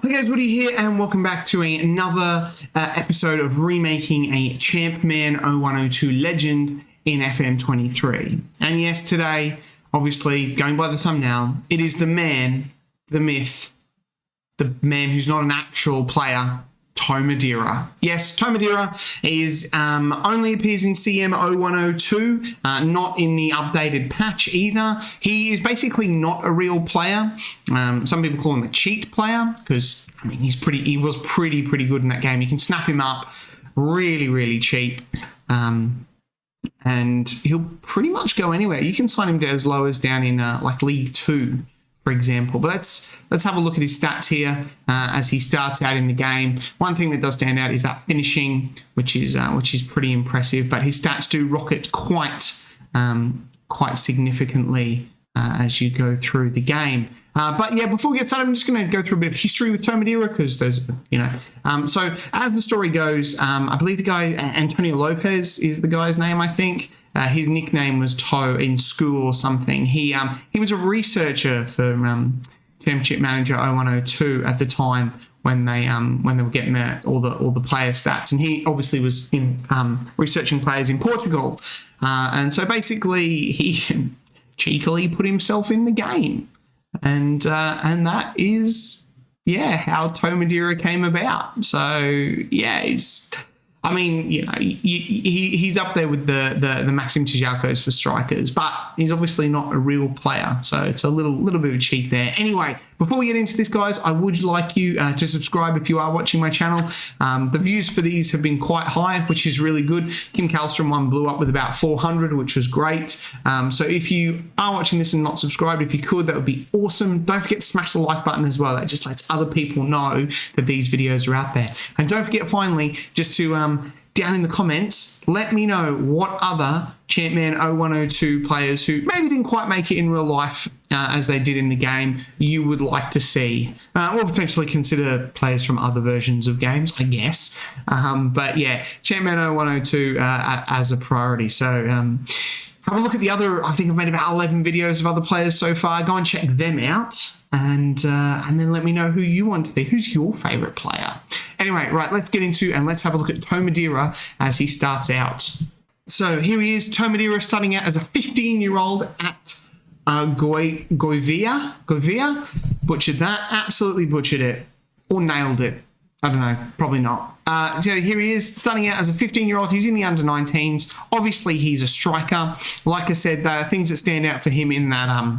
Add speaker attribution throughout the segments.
Speaker 1: Hey guys, Woody here, and welcome back to another episode of remaking a Champman 0102 legend in FM23. And yes, today, obviously, going by the thumbnail, it is the man, the myth, the man who's not an actual player, To Maderia. Yes, To Maderia is only appears in CM0102, not in the updated patch either. He is basically not a real player. Some people call him a cheat player because I mean he was pretty good in that game. You can snap him up really cheap. And he'll pretty much go anywhere. You can sign him down as low as down in like League 2, for example. But let's have a look at his stats here as he starts out in the game. One thing that does stand out is that finishing, which is pretty impressive. But his stats do rocket quite significantly as you go through the game. But yeah, before we get started, I'm just going to go through a bit of history with To Maderia because there's, so as the story goes, I believe the guy, Antonio Lopez is the guy's name, I think. His nickname was To in school or something. He was a researcher for Championship Manager 0102 at the time when they were getting all the player stats, and he obviously was in researching players in Portugal, and so basically he cheekily put himself in the game. And that is, how To Maderia came about. So, he's up there with the Maxim Tijalkos for strikers, but he's obviously not a real player. So it's a little bit of a cheat there. Anyway, before we get into this, guys, I would like you to subscribe if you are watching my channel. The views for these have been quite high, which is really good. Kim Kallstrom one blew up with about 400, which was great. So if you are watching this and not subscribed, if you could, that would be awesome. Don't forget to smash the like button as well. That just lets other people know that these videos are out there. And don't forget, finally, just to down in the comments, let me know what other Champman 0102 players who maybe didn't quite make it in real life as they did in the game you would like to see. Or potentially consider players from other versions of games, I guess. But yeah, Champman 0102 as a priority. So have a look at the other, I think I've made about 11 videos of other players so far. Go and check them out. And then let me know who you want to see. Who's your favourite player? Anyway, right, let's get into and let's have a look at To Maderia as he starts out. So here he is, To Maderia, starting out as a 15-year-old at Goivia. Butchered that, absolutely butchered it. Or nailed it. I don't know, probably not. So here he is, starting out as a 15-year-old. He's in the under-19s. Obviously, he's a striker. Like I said, the things that stand out for him in that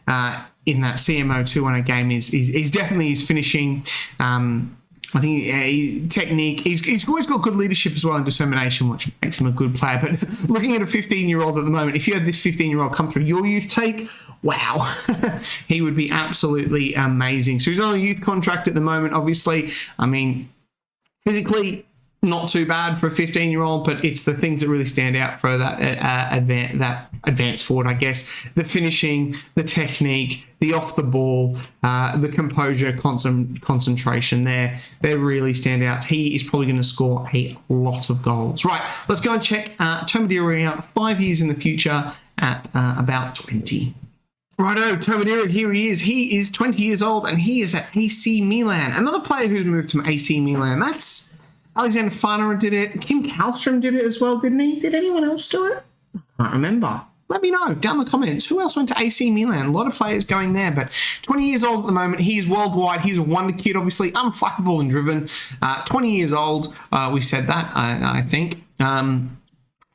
Speaker 1: CM02 on a game is definitely his finishing. I think technique. He's always got good leadership as well and determination, which makes him a good player. But looking at a 15-year-old at the moment, if you had this 15-year-old come through your youth take, wow, he would be absolutely amazing. So he's on a youth contract at the moment, obviously. I mean, physically, not too bad for a 15-year-old, but it's the things that really stand out for that advanced forward, I guess. The finishing, the technique, the off the ball, the composure, concentration there. They really stand out. He is probably going to score a lot of goals. Right, let's go and check To Maderia out 5 years in the future at about 20. Righto, To Maderia, here he is. He is 20 years old and he is at AC Milan. Another player who moved to AC Milan. That's Alexander Farner did it. Kim Kallstrom did it as well, didn't he? Did anyone else do it? I can't remember. Let me know down in the comments. Who else went to AC Milan? A lot of players going there, but 20 years old at the moment. He is worldwide. He's a Wonderkid, obviously, unflappable and driven. 20 years old. We said that, I think.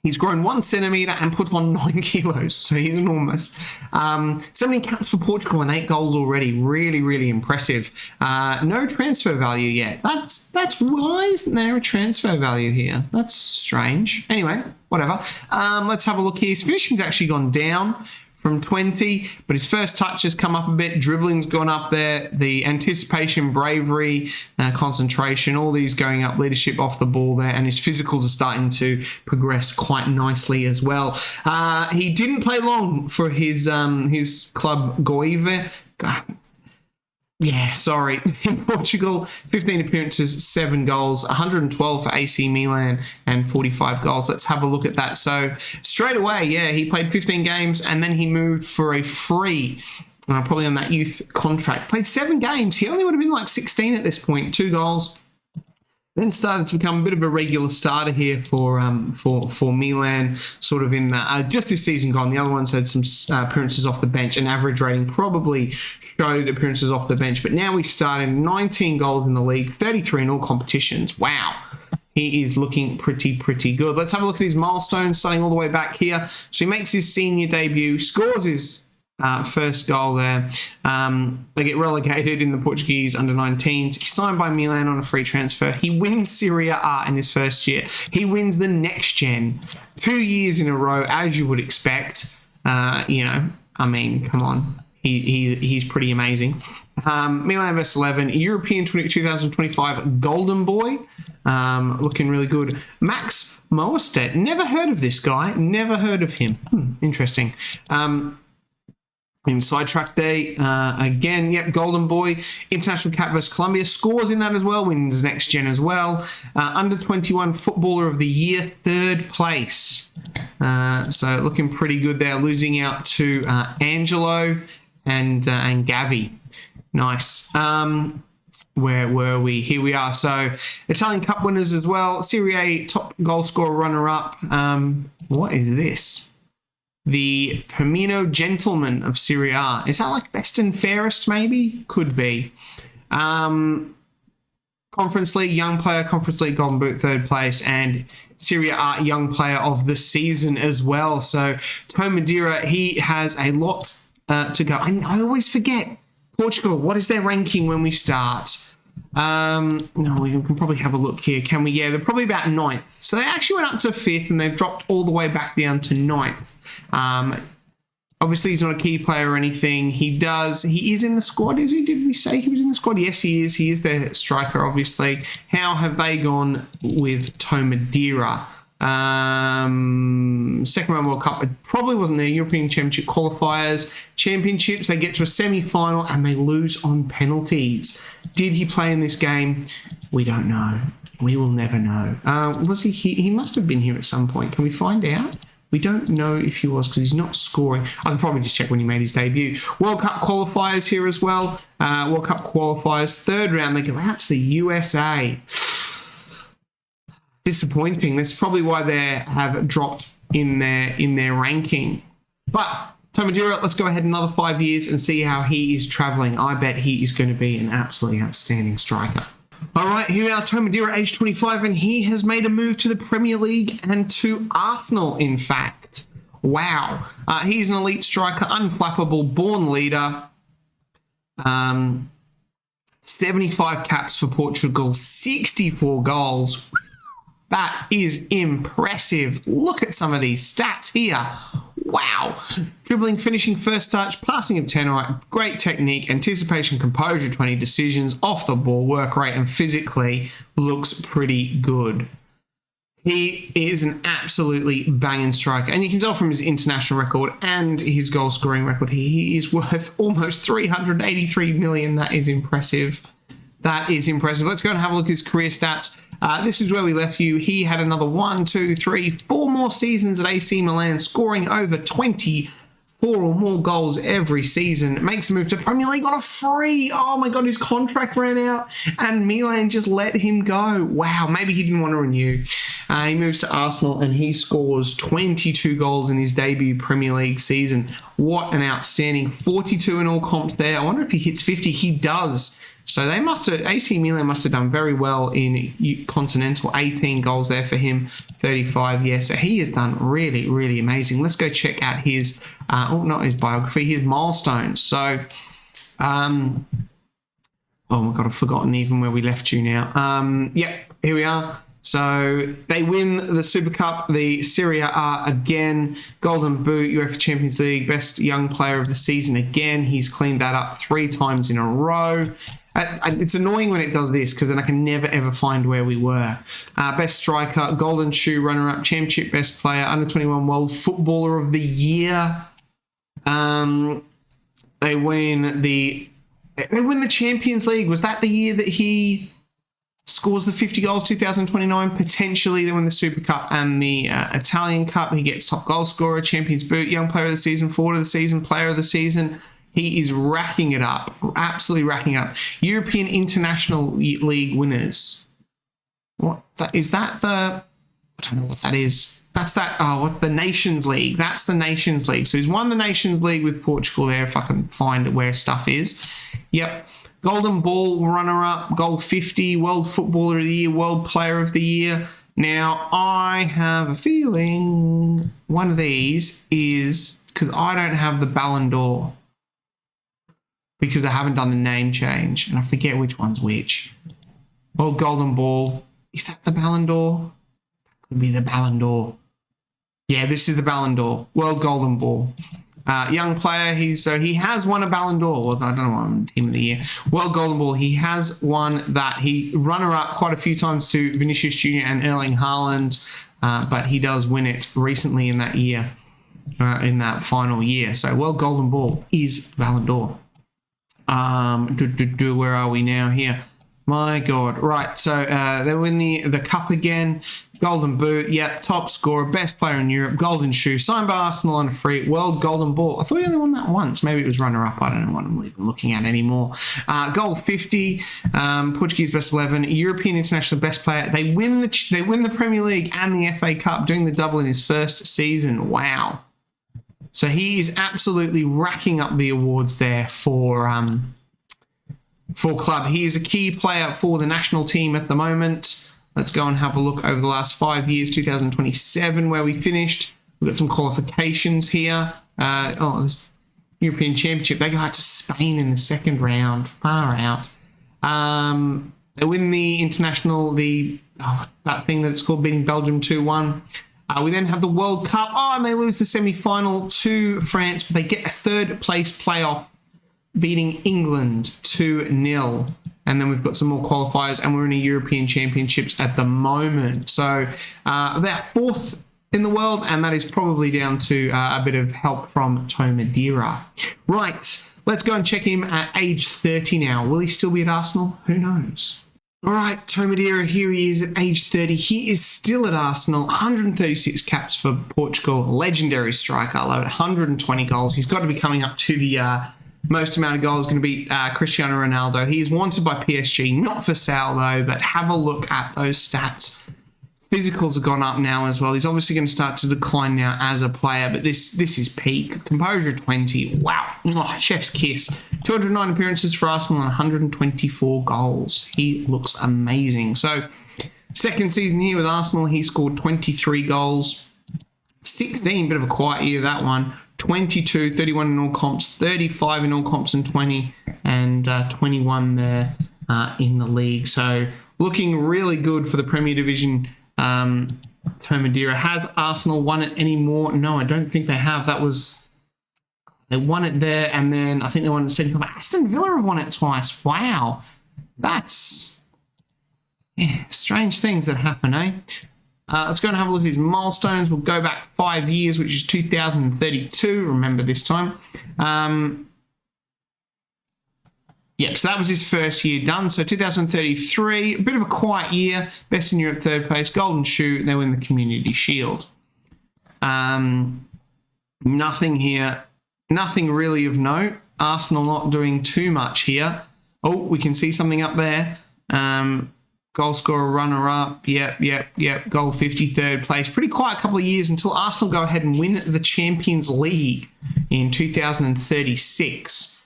Speaker 1: He's grown 1 centimetre and puts on 9 kilos, so he's enormous. 70 caps for Portugal and 8 goals already. Really impressive. No transfer value yet. That's why isn't there a transfer value here? That's strange. Anyway, whatever. Let's have a look here. His finishing's actually gone down from 20, but his first touch has come up a bit. Dribbling's gone up there. The anticipation, bravery, concentration, all these going up. Leadership off the ball there, and his physicals are starting to progress quite nicely as well. He didn't play long for his club Goive. Yeah, sorry. In Portugal, 15 appearances, 7 goals, 112 for AC Milan and 45 goals. Let's have a look at that. So straight away, yeah, he played 15 games and then he moved for a free probably on that youth contract. Played 7 games. He only would have been like 16 at this point. 2 goals. Then started to become a bit of a regular starter here for Milan, sort of in the, just this season gone. The other ones had some appearances off the bench, and average rating probably showed appearances off the bench. But now we started 19 goals in the league, 33 in all competitions. Wow. He is looking pretty good. Let's have a look at his milestones, starting all the way back here. So he makes his senior debut, scores his first goal there. They get relegated in the Portuguese under-19s. He's signed by Milan on a free transfer. He wins Serie A in his first year. He wins the next gen 2 years in a row, as you would expect. Come on. He's pretty amazing. Milan best 11, European 2025 Golden Boy, looking really good. Max Moestedt, never heard of this guy, never heard of him. Interesting. In sidetrack day, again, Golden Boy, international cap versus Colombia, scores in that as well, wins next gen as well. Under 21 footballer of the year, 3rd place. So looking pretty good there, losing out to Angelo and Gavi. Nice. Where were we? Here we are. So Italian Cup winners as well. Serie A top goal scorer runner-up. What is this? The Permino Gentleman of Serie A. Is that like best and fairest, maybe? Could be. Conference League Young Player, Conference League Golden Boot, 3rd place, and Serie A Young Player of the Season as well. So To Maderia, he has a lot to go. I always forget. Portugal, what is their ranking when we start? No, we can probably have a look here. Can we? Yeah, they're probably about 9th. So they actually went up to 5th and they've dropped all the way back down to 9th. Obviously, he's not a key player or anything. He is in the squad, is he? Did we say he was in the squad? Yes, he is. He is their striker, obviously. How have they gone with To Maderia? Second round World Cup, it probably wasn't their European Championship qualifiers. Championships, they get to a semi-final and they lose on penalties. Did he play in this game? We don't know. We will never know. Was he here? He must have been here at some point. Can we find out? We don't know if he was because he's not scoring. I can probably just check when he made his debut. World Cup qualifiers here as well. World Cup qualifiers, 3rd round, they go out to the USA. Disappointing. That's probably why they have dropped in their ranking. But To Maderia, let's go ahead another 5 years and see how he is travelling. I bet he is going to be an absolutely outstanding striker. All right, here we are, To Maderia, age 25, and he has made a move to the Premier League and to Arsenal, in fact. Wow. He's an elite striker, unflappable, born leader. 75 caps for Portugal, 64 goals. That is impressive. Look at some of these stats here. Wow. Dribbling, finishing, first touch, passing of 10, right, great technique, anticipation, composure, 20 decisions, off the ball, work rate, and physically looks pretty good. He is an absolutely banging striker. And you can tell from his international record and his goal scoring record, he is worth almost 383 million. That is impressive. That is impressive. Let's go and have a look at his career stats. This is where we left you. He had another 4 more seasons at AC Milan, scoring over 24 or more goals every season. Makes a move to Premier League on a free. Oh my God, his contract ran out and Milan just let him go. Wow, maybe he didn't want to renew. He moves to Arsenal and he scores 22 goals in his debut Premier League season. What an outstanding 42 in all comps there. I wonder if he hits 50. He does. So AC Milan must have done very well in Continental. 18 goals there for him, 35. Yeah, so he has done really, really amazing. Let's go check out his, not his biography, his milestones. So, oh my God, I've forgotten even where we left you now. Here we are. So they win the Super Cup, the Serie A again, Golden Boot, UEFA Champions League, best young player of the season again. He's cleaned that up 3 times in a row. It's annoying when it does this because then I can never ever find where we were. Best striker, Golden Shoe runner-up, Championship best player, under 21 World Footballer of the Year. They win the Champions League. Was that the year that he scores the 50 goals, 2029? Potentially. They win the Super Cup and the Italian Cup. He gets top goal scorer, Champions Boot, Young Player of the Season, Forward of the Season, Player of the Season. He is racking it up, absolutely racking it up. European International League winners. Is that the... I don't know what that is. That's that... Oh, what? The Nations League. That's the Nations League. So he's won the Nations League with Portugal there, if I can find where stuff is. Yep. Golden Ball runner-up, Goal 50, World Footballer of the Year, World Player of the Year. Now, I have a feeling one of these is... because I don't have the Ballon d'Or. Because I haven't done the name change. And I forget which one's which. World Golden Ball. Is that the Ballon d'Or? That could be the Ballon d'Or. Yeah, this is the Ballon d'Or. World Golden Ball. Young player. He has won a Ballon d'Or. Well, I don't know what team of the year. World Golden Ball. He has won that. He runner-up quite a few times to Vinicius Jr. and Erling Haaland. But he does win it recently in that year. In that final year. So World Golden Ball is Ballon d'Or. Where are we now here? My God. Right. So they win the cup again. Golden Boot. Yep. Top scorer. Best player in Europe. Golden Shoe. Signed by Arsenal on a free. World Golden Ball. I thought he only won that once. Maybe it was runner-up. I don't know what I'm even looking at anymore. Goal 50. Portuguese best 11. European International best player. They win the Premier League and the FA Cup, doing the double in his first season. Wow. So he is absolutely racking up the awards there for club. He is a key player for the national team at the moment. Let's go and have a look over the last 5 years, 2027, where we finished. We've got some qualifications here. This European Championship. They go out to Spain in the second round. Far out. They win the international, that thing that it's called, beating Belgium 2-1. We then have the World Cup. And they lose the semi-final to France, but they get a third-place playoff, beating England 2-0. And then we've got some more qualifiers, and we're in a European Championships at the moment. So they're fourth in the world, and that is probably down to a bit of help from To Maderia. Right, let's go and check him at age 30 now. Will he still be at Arsenal? Who knows? All right, To Maderia, here he is at age 30. He is still at Arsenal. 136 caps for Portugal. Legendary striker, 120 goals. He's got to be coming up to the most amount of goals, going to be Cristiano Ronaldo. He is wanted by PSG, not for sale though, but have a look at those stats. Physicals have gone up now as well. He's obviously going to start to decline now as a player, but this is peak. Composure 20. Wow. Oh, chef's kiss. 209 appearances for Arsenal and 124 goals. He looks amazing. So, second season here with Arsenal, he scored 23 goals. 16, bit of a quiet year, that one. 22, 31 in all comps, 35 in all comps and 20, and 21 there in the league. So, looking really good for the Premier Division. To Madeira. Has Arsenal won it anymore? No, I don't think they have. They won it there, and then I think they won it the second time. Aston Villa have won it twice. Wow. That's strange things that happen, eh? Let's go and have a look at his milestones. We'll go back 5 years, which is 2032. Remember this time. So that was his first year done. So 2033, a bit of a quiet year. Best in Europe, third place. Golden Shoe. They win the Community Shield. Nothing here. Nothing really of note. Arsenal not doing too much here. Oh, we can see something up there. Goal scorer, runner-up. Yep. Goal 50, third place. Pretty quiet couple of years until Arsenal go ahead and win the Champions League in 2036.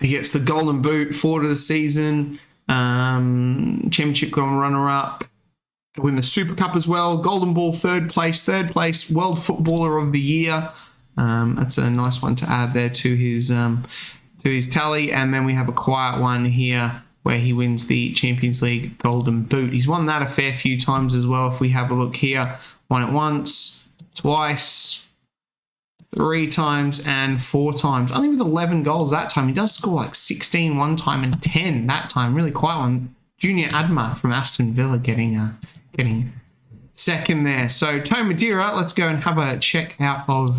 Speaker 1: He gets the Golden Boot, forward of the season, Championship Golden runner-up, win the Super Cup as well, Golden Ball, third place, World Footballer of the Year. That's a nice one to add there to his tally. And then we have a quiet one here where he wins the Champions League Golden Boot. He's won that a fair few times as well. If we have a look here, won it once, twice, 3 times and 4 times. Only with 11 goals that time. He does score like 16 one time and 10 that time. Really quiet one. Junior Adma from Aston Villa getting second there. So To Madeira, let's go and have a check out of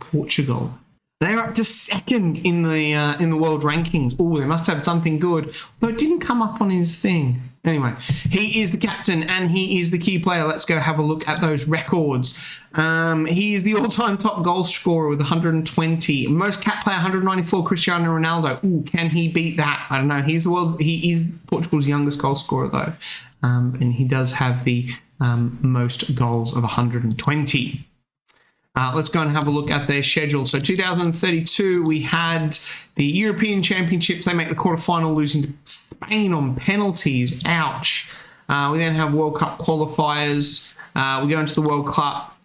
Speaker 1: Portugal. They're up to second in the world rankings. Oh, they must have something good. Though it didn't come up on his thing. Anyway, he is the captain and he is the key player. Let's go have a look at those records. He is the all-time top goal scorer with 120. Most cap player, 194, Cristiano Ronaldo. Ooh, can he beat that? I don't know. He is Portugal's youngest goal scorer, though. And he does have the most goals of 120. Let's go and have a look at their schedule. So 2032, we had the European Championships. They make the quarterfinal, losing to Spain on penalties. Ouch. We then have World Cup qualifiers. We go into the World Cup,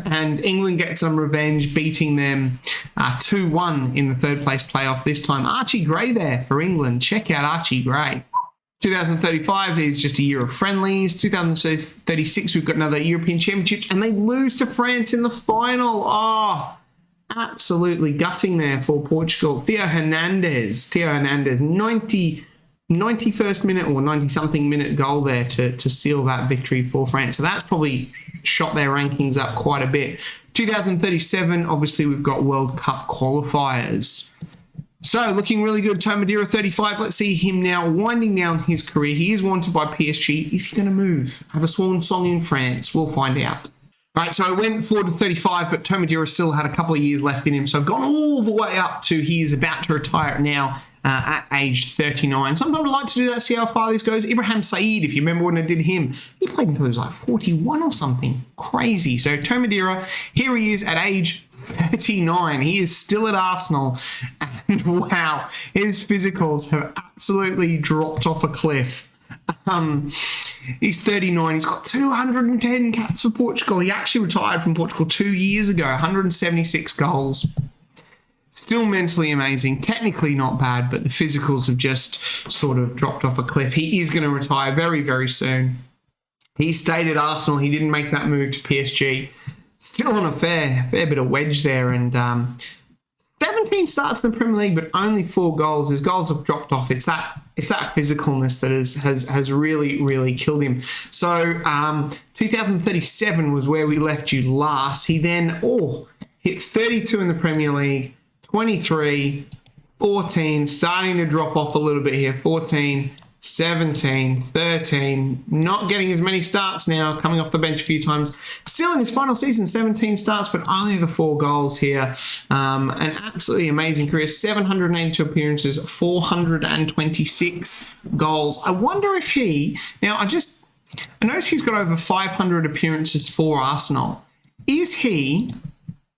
Speaker 1: and England gets some revenge, beating them 2-1 in the third place playoff this time. Archie Gray there for England. Check out Archie Gray. 2035 is just a year of friendlies. 2036, we've got another European Championships, and they lose to France in the final. Oh, absolutely gutting there for Portugal. Theo Hernandez, 91st minute or 90-something minute goal there to seal that victory for France. So that's probably shot their rankings up quite a bit. 2037, obviously, we've got World Cup qualifiers. So, looking really good. To Maderia, 35. Let's see him now winding down his career. He is wanted by PSG. Is he going to move? Have a swan song in France? We'll find out. Right, so I went forward to 35, but To Maderia still had a couple of years left in him. So I've gone all the way up to he's about to retire now at age 39. Sometimes I like to do that, see how far this goes. Ibrahim Said, if you remember when I did him, he played until he was like 41 or something. Crazy. So To Maderia, here he is at age 39. He is still at Arsenal, and wow, his physicals have absolutely dropped off a cliff. He's 39. He's got 210 caps for Portugal. He actually retired from Portugal 2 years ago. 176 goals. Still mentally amazing. Technically not bad, but the physicals have just sort of dropped off a cliff. He is going to retire very, very soon. He stayed at Arsenal. He didn't make that move to PSG. Still on a fair bit of wedge there, and 17 starts in the Premier League, but only 4 goals. His goals have dropped off. It's that physicalness that has really, really killed him. So 2037 was where we left you last. He then hit 32 in the Premier League, 23, 14, starting to drop off a little bit here. 14, 17, 13, not getting as many starts now, coming off the bench a few times. Still in his final season, 17 starts, but only the 4 goals here. An absolutely amazing career, 782 appearances, 426 goals. I wonder if I notice he's got over 500 appearances for Arsenal. Is he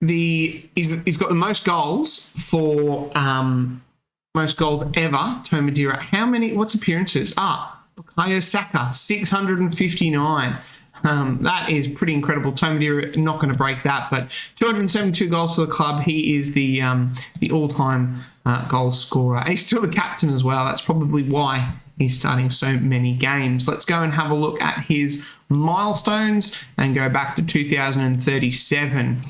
Speaker 1: he's got the most goals for most goals ever, To Maderia. How many? What's appearances? Bukayo Saka, 659. That is pretty incredible. To Maderia, not going to break that, but 272 goals for the club. He is the all-time goal scorer. And he's still the captain as well. That's probably why he's starting so many games. Let's go and have a look at his milestones and go back to 2037.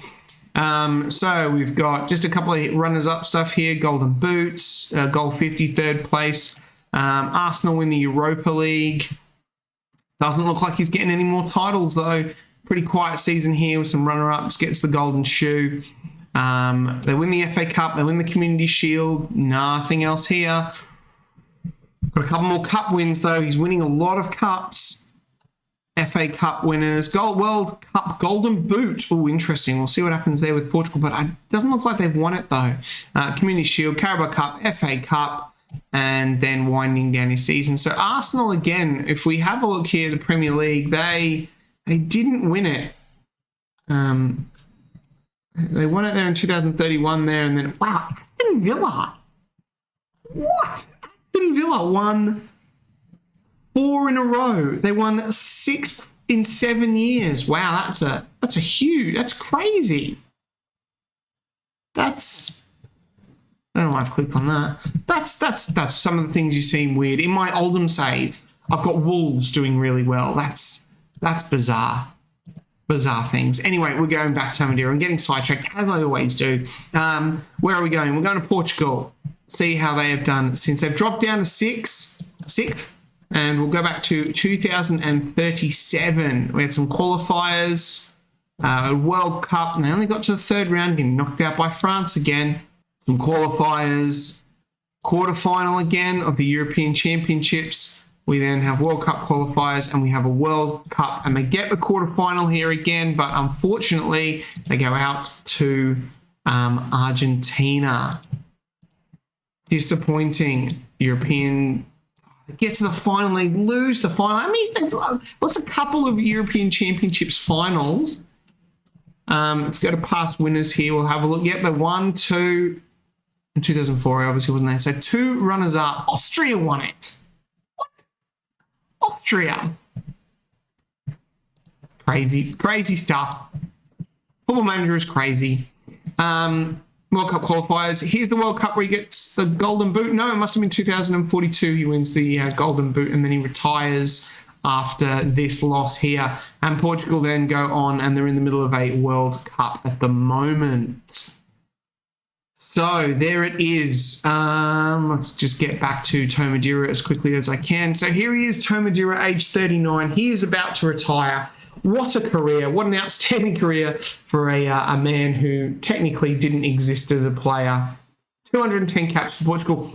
Speaker 1: So we've got just a couple of runners-up stuff here. Golden Boots, goal 50, third place. Arsenal win the Europa League. Doesn't look like he's getting any more titles, though. Pretty quiet season here with some runner-ups. Gets the Golden Shoe. They win the FA Cup. They win the Community Shield. Nothing else here. Got a couple more cup wins, though. He's winning a lot of cups. FA Cup winners, World Cup Golden Boot. Oh, interesting. We'll see what happens there with Portugal, but it doesn't look like they've won it, though. Community Shield, Carabao Cup, FA Cup, and then winding down his season. So Arsenal, again, if we have a look here, the Premier League, they didn't win it. They won it there in 2031 there, and then, wow, Aston Villa. What? Aston Villa won 4 in a row. They won 6 in 7 years. Wow, that's crazy. I don't know why I've clicked on that. That's some of the things you seem weird. In my Oldham save, I've got Wolves doing really well. That's bizarre. Bizarre things. Anyway, we're going back to Madeira. I'm getting sidetracked, as I always do. Where are we going? We're going to Portugal. See how they have done since they've dropped down to sixth. And we'll go back to 2037. We had some qualifiers, World Cup, and they only got to the third round, getting knocked out by France again. Some qualifiers, quarterfinal again of the European Championships, We then have World Cup qualifiers and we have a World Cup, and they get the quarterfinal here again, but unfortunately they go out to Argentina. Disappointing. European get to the final, they lose the final. I mean, what's a couple of European Championships finals? Let's go to past winners here. We'll have a look. Yep, they won two in 2004, obviously wasn't there. So 2 runners-up. Austria won it. What? Austria. Crazy stuff. Football Manager is crazy. World Cup qualifiers. Here's the World Cup where he gets the Golden Boot. No, it must have been 2042. He wins the Golden Boot and then he retires after this loss here. And Portugal then go on and they're in the middle of a World Cup at the moment. So there it is. Let's just get back to To Maderia as quickly as I can. So here he is, To Maderia, age 39. He is about to retire. What a career. What an outstanding career for a man who technically didn't exist as a player. 210 caps for Portugal.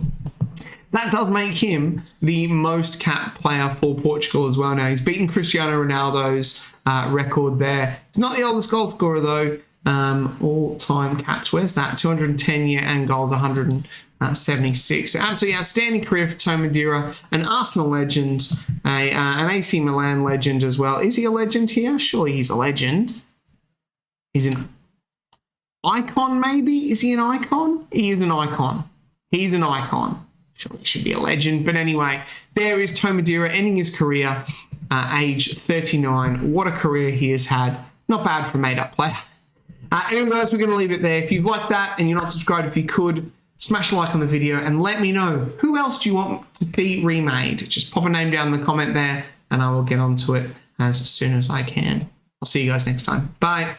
Speaker 1: That does make him the most cap player for Portugal as well now. He's beaten Cristiano Ronaldo's record there. It's not the oldest goal scorer though. All-time caps. Where's that? 210 year and goals, 176. So absolutely outstanding career for To Maderia, an Arsenal legend, an AC Milan legend as well. Is he a legend here? Surely he's a legend. He's an icon, maybe? Is he an icon? He is an icon. He's an icon. Surely he should be a legend. But anyway, there is To Maderia ending his career, age 39. What a career he has had. Not bad for a made-up player. Anyway, guys, we're going to leave it there. If you've liked that and you're not subscribed, if you could, smash a like on the video and let me know who else do you want to be remade. Just pop a name down in the comment there and I will get onto it as soon as I can. I'll see you guys next time. Bye.